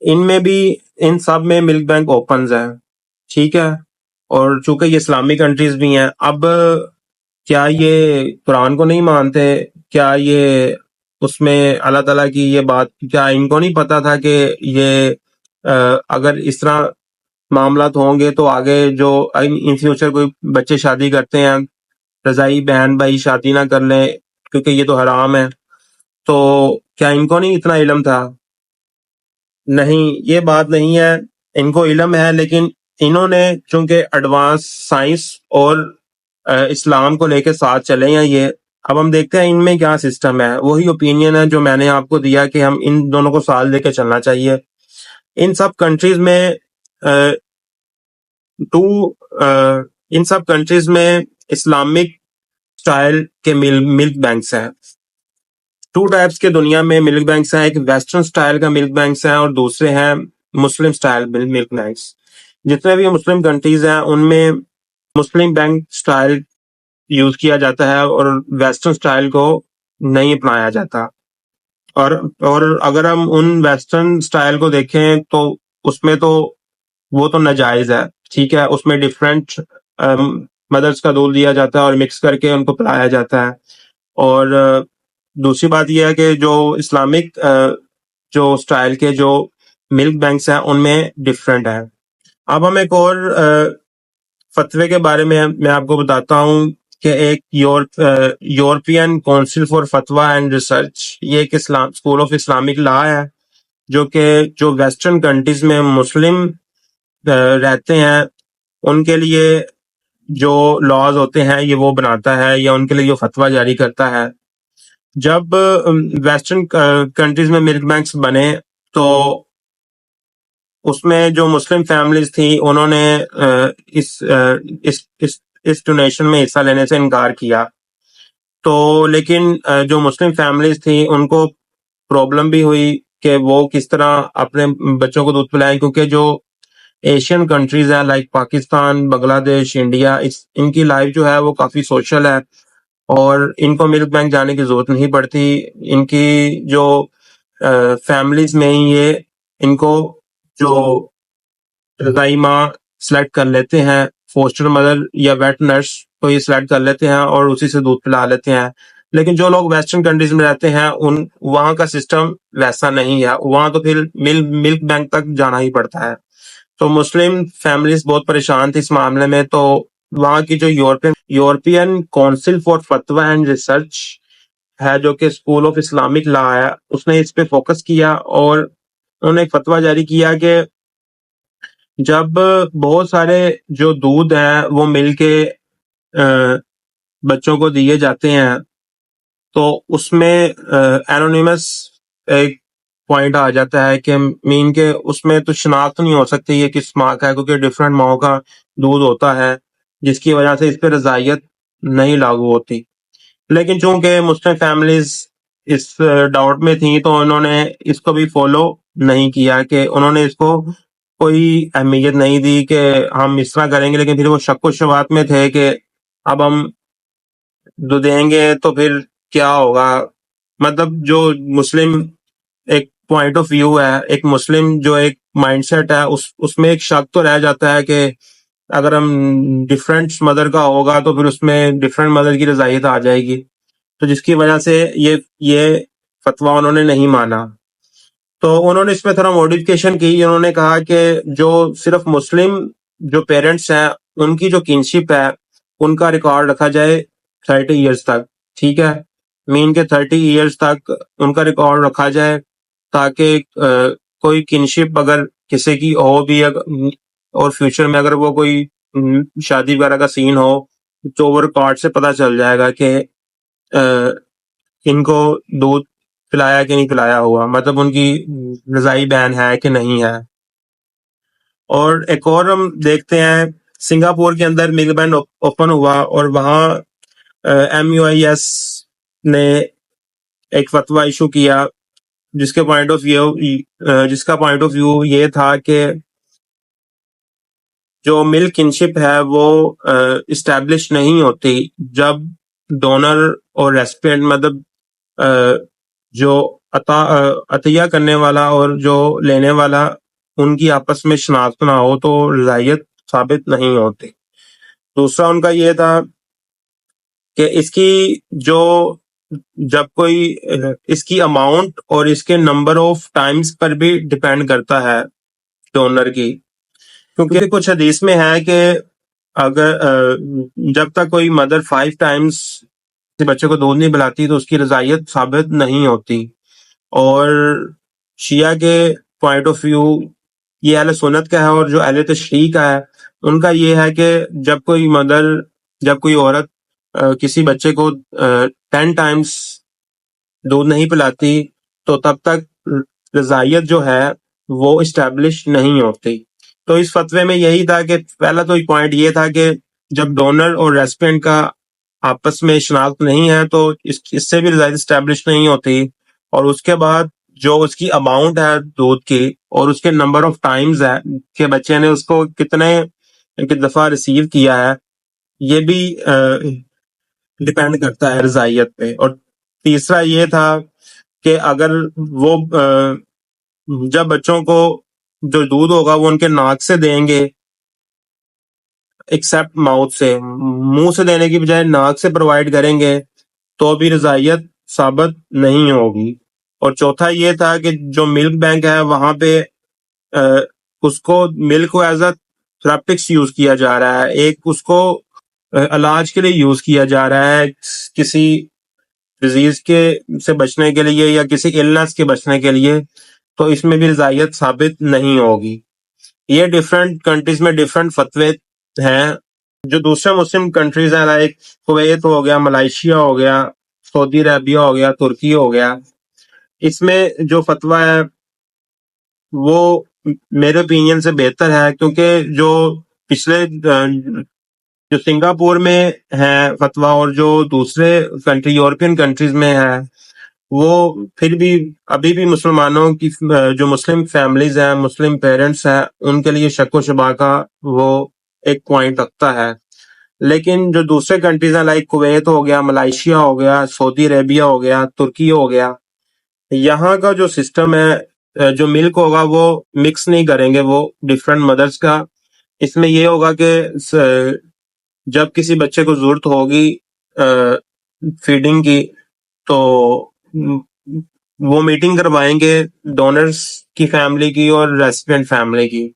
ان میں بھی ان سب میں ملک بینک اوپنز ہیں، ٹھیک ہے۔ اور چونکہ یہ اسلامی کنٹریز بھی ہیں، اب کیا یہ قرآن کو نہیں مانتے؟ کیا یہ اس میں اللہ تعالیٰ کی یہ بات، کیا ان کو نہیں پتا تھا کہ یہ اگر اس طرح معاملات ہوں گے تو آگے جو ان فیوچر کوئی بچے شادی کرتے ہیں، رضائی بہن بھائی شادی نہ کر لیں کیونکہ یہ تو حرام ہے، تو کیا ان کو نہیں اتنا علم تھا؟ نہیں، یہ بات نہیں ہے، ان کو علم ہے، لیکن انہوں نے چونکہ ایڈوانس سائنس اور اسلام کو لے کے ساتھ چلے ہیں یہ۔ اب ہم دیکھتے ہیں ان میں کیا سسٹم ہے، وہی اوپینین ہے جو میں نے آپ کو دیا کہ ہم ان دونوں کو ساتھ لے کے چلنا چاہیے۔ ان سب کنٹریز میں اسلامک سٹائل کے ملک بینکس ہیں۔ ٹو ٹائپس کے دنیا میں ملک بینکس ہیں، ایک ویسٹرن سٹائل کا ملک بینکس ہیں اور دوسرے ہیں مسلم سٹائل ملک بینکس۔ جتنے بھی مسلم کنٹریز ہیں ان میں مسلم بینک سٹائل یوز کیا جاتا ہے اور ویسٹرن سٹائل کو نہیں اپنایا جاتا۔ اور اگر ہم ان ویسٹرن سٹائل کو دیکھیں تو اس میں تو وہ تو ناجائز ہے، ٹھیک ہے، اس میں ڈفرینٹ مدرس کا دودھ دیا جاتا ہے اور مکس کر کے ان کو پلایا جاتا ہے۔ اور دوسری بات یہ ہے کہ جو اسلامک جو سٹائل کے جو ملک بینکس ہیں ان میں ڈفرینٹ ہے۔ اب ہم ایک اور فتوے کے بارے میں آپ کو بتاتا ہوں کہ ایک یورپین کونسل فار فتویٰ اینڈ ریسرچ، یہ ایک اسکول آف اسلامک لا ہے جو ویسٹرن کنٹریز میں مسلم رہتے ہیں ان کے لیے جو لاز ہوتے ہیں یہ وہ بناتا ہے یا ان کے لیے جو فتویٰ جاری کرتا ہے۔ جب ویسٹرن کنٹریز میں ملک بینکس بنے تو اس میں جو مسلم فیملیز تھیں انہوں نے اس ڈونیشن میں حصہ لینے سے انکار کیا، تو لیکن جو مسلم فیملیز تھیں ان کو پرابلم بھی ہوئی کہ وہ کس طرح اپنے بچوں کو دودھ پلائیں، کیونکہ جو ایشین کنٹریز ہیں لائک پاکستان، بنگلہ دیش، انڈیا، ان کی لائف جو ہے وہ کافی سوشل ہے اور ان کو ملک بینک جانے کی ضرورت نہیں پڑتی۔ ان کی جو فیملیز میں ہی یہ ان کو جو رضائی ماں سلیکٹ کر لیتے ہیں، فوسٹر مدر یا ویٹ نرس کو یہ سلیکٹ کر لیتے ہیں اور اسی سے دودھ پلا لیتے ہیں۔ لیکن جو لوگ ویسٹرن کنٹریز میں رہتے ہیں وہاں کا سسٹم ویسا نہیں ہے، وہاں تو پھر ملک بینک تک جانا ہی پڑتا ہے۔ تو مسلم فیملیز بہت پریشان تھی اس معاملے میں، تو وہاں کی جو یورپین کونسل فار فتویٰ اینڈ ریسرچ ہے جو کہ اسکول آف اسلامک لا ہے، اس نے اس پہ فوکس کیا اور انہوں نے ایک فتویٰ جاری کیا کہ جب بہت سارے جو دودھ ہیں وہ مل کے بچوں کو دیے جاتے ہیں تو اس میں اینونیمس ایک پوائنٹ آ جاتا ہے کہ مین کے اس میں تو شناخت نہیں ہو سکتی یہ کس ماں کا ہے، کیونکہ ڈفرینٹ ماؤں کا دودھ ہوتا ہے، جس کی وجہ سے اس پہ رضائیت نہیں لاگو ہوتی۔ لیکن چونکہ مسلم فیملیز اس ڈاؤٹ میں تھیں تو انہوں نے اس کو بھی فالو نہیں کیا، کہ انہوں نے اس کو کوئی اہمیت نہیں دی کہ ہم اس طرح کریں گے، لیکن پھر وہ شک و شبہات میں تھے کہ اب ہم دیں گے تو پھر کیا ہوگا۔ مطلب جو مسلم ایک پوائنٹ آف ویو ہے، ایک مسلم جو ایک مائنڈ سیٹ ہے، اس میں ایک شک تو رہ جاتا ہے کہ اگر ہم ڈفرینٹ مدر کا ہوگا تو پھر اس میں ڈفرینٹ مدر کی رضائیت آ جائے گی، تو جس کی وجہ سے یہ فتویٰ انہوں نے نہیں مانا۔ تو انہوں نے اس میں تھوڑا موڈیفکیشن کی، انہوں نے کہا کہ جو صرف مسلم جو پیرنٹس ہیں ان کی جو کینشپ ہے ان کا ریکارڈ رکھا جائے 30 ایئرس تک، ٹھیک ہے، مین کے 30 ایئرس تک ان کا ریکارڈ رکھا جائے، تاکہ کوئی کنشپ اگر کسی کی ہو بھی اور فیوچر میں اگر وہ کوئی شادی وغیرہ کا سین ہو تو وہ ریکارڈ سے پتہ چل جائے گا کہ ان کو دودھ پلایا کہ نہیں پلایا ہوا، مطلب ان کی رضائی بین ہے کہ نہیں ہے۔ اور ایک اور ہم دیکھتے ہیں سنگاپور کے اندر ملک بین اوپن ہوا، اور وہاں MUIS نے ایک فتویٰ ایشو کیا جس کا پوائنٹ آف ویو یہ تھا کہ جو ملک کنشپ ہے وہ اسٹیبلش نہیں ہوتی جب ڈونر اور ریسپینٹ، مطلب جو عطیہ کرنے والا اور جو لینے والا ان کی آپس میں شناخت نہ ہو تو رضائیت ثابت نہیں ہوتی۔ دوسرا ان کا یہ تھا کہ اس کی جب کوئی اس کی اماؤنٹ اور اس کے نمبر آف ٹائمز پر بھی ڈیپینڈ کرتا ہے ڈونر کی، کیونکہ کچھ حدیث میں ہے کہ اگر جب تک کوئی مدر 5 ٹائمز بچے کو دودھ نہیں پلاتی تو اس کی رضائیت ثابت نہیں ہوتی۔ اور شیعہ کے پوائنٹ آف ویو یہ اہل سنت کا ہے، اور جو اہل تشریع کا ہے ان کا یہ ہے کہ جب کوئی عورت کسی بچے کو 10 ٹائمز دودھ نہیں پلاتی تو تب تک رضائیت جو ہے وہ اسٹیبلش نہیں ہوتی۔ تو اس فتوے میں یہی تھا کہ پہلا تو ایک پوائنٹ یہ تھا کہ جب ڈونر اور ریسپینٹ کا آپس میں شناخت نہیں ہے تو اس سے بھی رضائیت اسٹیبلش نہیں ہوتی، اور اس کے بعد جو اس کی اماؤنٹ ہے دودھ کی اور اس کے نمبر آف ٹائمز ہے کہ بچے نے اس کو کتنے دفعہ ریسیو کیا ہے، یہ بھی ڈیپینڈ کرتا ہے رضائیت پہ۔ اور تیسرا یہ تھا کہ اگر وہ جب بچوں کو جو دودھ ہوگا وہ ان کے ناک سے دیں گے ایکسیپٹ ماؤتھ سے، منہ سے دینے کی بجائے ناک سے پرووائڈ کریں گے تو بھی رضائیت ثابت نہیں ہوگی۔ اور چوتھا یہ تھا کہ جو ملک بینک ہے وہاں پہ اس کو ملک کو ایز اے تھراپٹکس یوز کیا جا رہا ہے، ایک اس کو علاج کے لیے یوز کیا جا رہا ہے کسی ڈیزیز سے بچنے کے لیے یا کسی النس کے بچنے کے لیے، تو اس میں بھی رضائیت ثابت نہیں ہوگی۔ یہ ڈفرینٹ کنٹریز میں ڈفرینٹ فتوے ہیں۔ جو دوسرے مسلم کنٹریز ہیں لائک کویت ہو گیا، ملائیشیا ہو گیا، سعودی عربیہ ہو گیا، ترکی ہو گیا، اس میں جو فتویٰ ہے وہ میرے اوپینین سے بہتر ہے، کیونکہ جو پچھلے جو سنگاپور میں ہے فتویٰ اور جو دوسرے کنٹری یورپین کنٹریز میں ہے وہ پھر بھی ابھی بھی مسلمانوں کی جو مسلم فیملیز ہیں، مسلم پیرنٹس ہیں، ان کے لیے شک و شبہ کا وہ ایک پوائنٹ رکھتا ہے۔ لیکن جو دوسرے کنٹریز ہیں لائک کویت ہو گیا، ملائیشیا ہو گیا، سعودی عربیہ ہو گیا، ترکی ہو گیا، یہاں کا جو سسٹم ہے جو ملک ہوگا وہ مکس نہیں کریں گے وہ ڈفرینٹ مدرس کا۔ اس میں یہ ہوگا کہ جب کسی بچے کو ضرورت ہوگی فیڈنگ کی تو وہ میٹنگ کروائیں گے ڈونرز کی فیملی کی اور ریسپینٹ فیملی کی،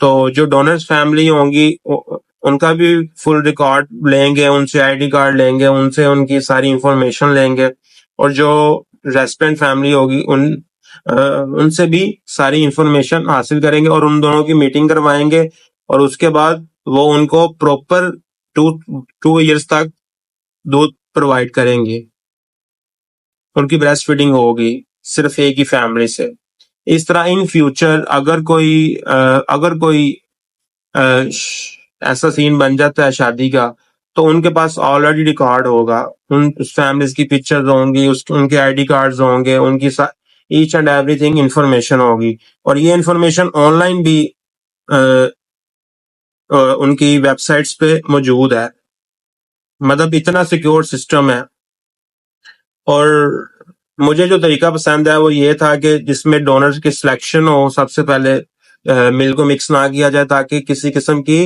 تو جو ڈونرز فیملی ہوں گی ان کا بھی فل ریکارڈ لیں گے، ان سے ID کارڈ لیں گے، ان سے ان کی ساری انفارمیشن لیں گے، اور جو ریسپینٹ فیملی ہوگی ان سے بھی ساری انفارمیشن حاصل کریں گے اور ان دونوں کی میٹنگ کروائیں گے، اور اس کے بعد وہ ان کو پراپر 2 ایئرس تک دودھ پرووائڈ کریں گے، ان کی بریسٹ فیڈنگ ہوگی صرف ایک ہی فیملی سے۔ اس طرح ان فیوچر اگر کوئی ایسا سین بن جاتا ہے شادی کا، تو ان کے پاس آلریڈی ریکارڈ ہوگا، ان فیملیز کی پکچرز ہوں گی، ان کے آئی ڈی کارڈز ہوں گے، ان کی each and everything information ہوگی، اور یہ انفارمیشن آن لائن بھی ان کی ویب سائٹس پہ موجود ہے. مطلب اتنا سیکیور سسٹم ہے. اور مجھے جو طریقہ پسند ہے وہ یہ تھا کہ جس میں ڈونرز کی سلیکشن ہو، سب سے پہلے مل کو مکس نہ کیا جائے، تاکہ کسی قسم کی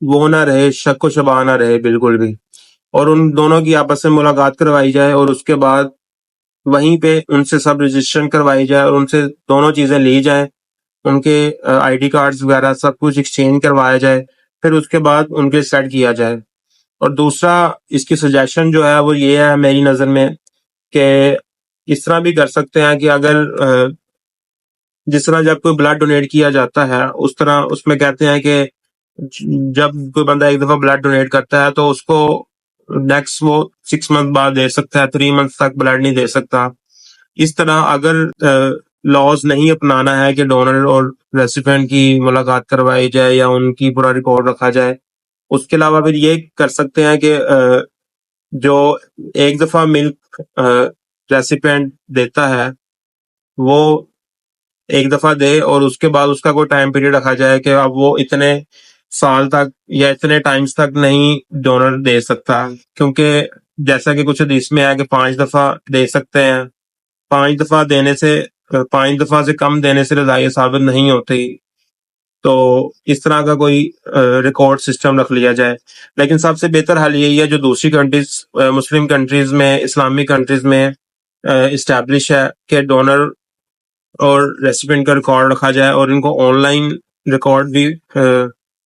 وہ نہ رہے، شک و شبہ نہ رہے بالکل بھی، اور ان دونوں کی آپس میں ملاقات کروائی جائے، اور اس کے بعد وہیں پہ ان سے سب رجسٹریشن کروائی جائے، اور ان سے دونوں چیزیں لی جائیں، ان کے آئی ڈی کارڈز وغیرہ سب کچھ ایکسچینج کروایا جائے، پھر اس کے بعد ان کے سیٹ کیا جائے. اور دوسرا اس کی سجیشن جو ہے وہ یہ ہے میری نظر میں کہ اس طرح بھی کر سکتے ہیں کہ اگر جس طرح جب کوئی بلڈ ڈونیٹ کیا جاتا ہے، اس طرح اس میں کہتے ہیں کہ جب کوئی بندہ ایک دفعہ بلڈ ڈونیٹ کرتا ہے تو اس کو نیکسٹ وہ 6 منتھ بعد دے سکتا ہے، 3 منتھ تک بلڈ نہیں دے سکتا. اس طرح اگر لاز نہیں اپنانا ہے کہ ڈونر اور ریسیپینٹ کی ملاقات کروائی جائے یا ان کی پورا ریکارڈ رکھا جائے، اس کے علاوہ پھر یہ کر سکتے ہیں کہ جو ایک دفعہ ملک ریسیپینٹ دیتا ہے وہ ایک دفعہ دے، اور اس کے بعد اس کا کوئی ٹائم پیریڈ رکھا جائے کہ اب وہ اتنے سال تک یا اتنے ٹائمز تک نہیں ڈونر دے سکتا، کیونکہ جیسا کہ کچھ حدیث میں ہے کہ 5 دفعہ دے سکتے ہیں. 5 دفعہ سے کم دینے سے رضائی ثابت نہیں ہوتی. تو اس طرح کا کوئی ریکارڈ سسٹم رکھ لیا جائے. لیکن سب سے بہتر حل یہی ہے جو دوسری کنٹریز، مسلم کنٹریز میں، اسلامی کنٹریز میں اسٹیبلش ہے، کہ ڈونر اور ریسیپینٹ کا ریکارڈ رکھا جائے، اور ان کو آن لائن ریکارڈ بھی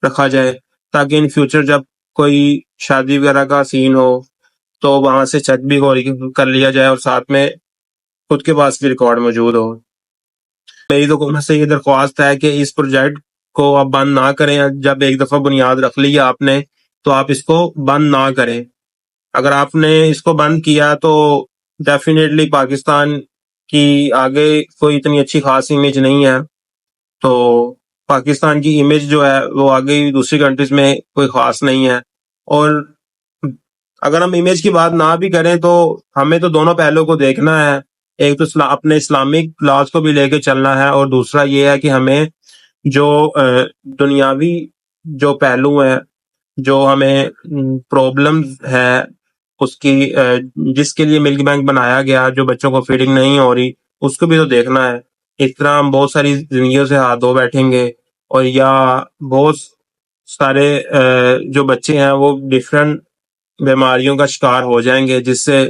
رکھا جائے، تاکہ ان فیوچر جب کوئی شادی وغیرہ کا سین ہو تو وہاں سے چیک بھی کر لیا جائے، اور ساتھ میں خود کے پاس بھی ریکارڈ موجود ہو. میری تو حکومت سے یہ درخواست ہے کہ اس پروجیکٹ کو آپ بند نہ کریں. جب ایک دفعہ بنیاد رکھ لی آپ نے تو آپ اس کو بند نہ کریں. اگر آپ نے اس کو بند کیا تو ڈیفینیٹلی پاکستان کی آگے کوئی اتنی اچھی خاص امیج نہیں ہے. تو پاکستان کی امیج جو ہے وہ آگے دوسری کنٹریز میں کوئی خاص نہیں ہے. اور اگر ہم امیج کی بات نہ بھی کریں تو ہمیں تو دونوں پہلو کو دیکھنا ہے. ایک تو اپنے اسلامک لاز کو بھی لے کے چلنا ہے، اور دوسرا یہ ہے کہ ہمیں جو دنیاوی جو پہلو ہیں، جو ہمیں پرابلم ہے اس کی، جس کے لیے ملک بینک بنایا گیا، جو بچوں کو فیڈنگ نہیں ہو رہی، اس کو بھی تو دیکھنا ہے. اس طرح ہم بہت ساری زندگیوں سے ہاتھ دھو بیٹھیں گے، اور یا بہت سارے جو بچے ہیں وہ ڈفرینٹ بیماریوں کا شکار ہو جائیں گے، جس سے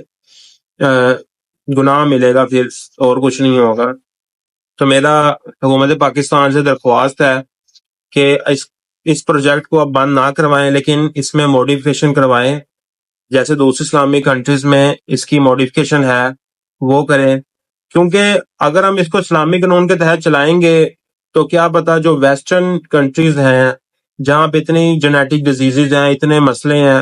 گناہ ملے گا، پھر اور کچھ نہیں ہوگا. تو میرا حکومت پاکستان سے درخواست ہے کہ اس پروجیکٹ کو آپ بند نہ کروائیں، لیکن اس میں موڈیفیکیشن کروائیں. جیسے دوسری اسلامی کنٹریز میں اس کی موڈیفیکیشن ہے وہ کریں، کیونکہ اگر ہم اس کو اسلامی قانون کے تحت چلائیں گے تو کیا پتا جو ویسٹرن کنٹریز ہیں جہاں پہ اتنی جینیٹک ڈیزیزز ہیں، اتنے مسئلے ہیں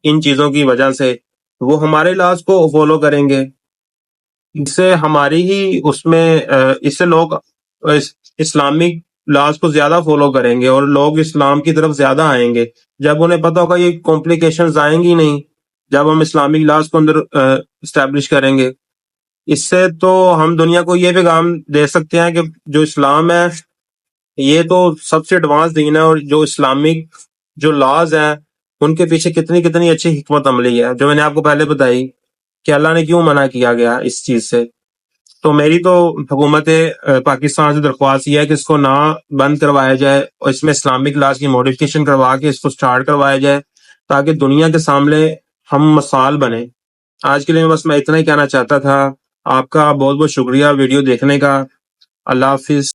ان چیزوں کی وجہ سے، وہ ہمارے لاز کو فالو کریں گے. اس سے ہماری ہی اس سے لوگ اسلامک لاز کو زیادہ فالو کریں گے، اور لوگ اسلام کی طرف زیادہ آئیں گے جب انہیں پتہ ہوگا یہ کمپلیکیشنز آئیں گی نہیں جب ہم اسلامک لاز کو اندر اسٹیبلش کریں گے. اس سے تو ہم دنیا کو یہ پیغام دے سکتے ہیں کہ جو اسلام ہے یہ تو سب سے ایڈوانس دین ہے، اور جو اسلامک جو لاز ہیں ان کے پیچھے کتنی اچھی حکمت عملی ہے، جو میں نے آپ کو پہلے بتائی کہ اللہ نے کیوں منع کیا گیا اس چیز سے. تو میری تو حکومت پاکستان سے درخواست یہ ہے کہ اس کو نہ بند کروایا جائے، اور اس میں اسلامک لاز کی موڈیفیکیشن کروا کے اس کو سٹارٹ کروایا جائے، تاکہ دنیا کے سامنے ہم مثال بنیں. آج کے لیے بس میں اتنا ہی کہنا چاہتا تھا. آپ کا بہت بہت شکریہ ویڈیو دیکھنے کا. اللہ حافظ.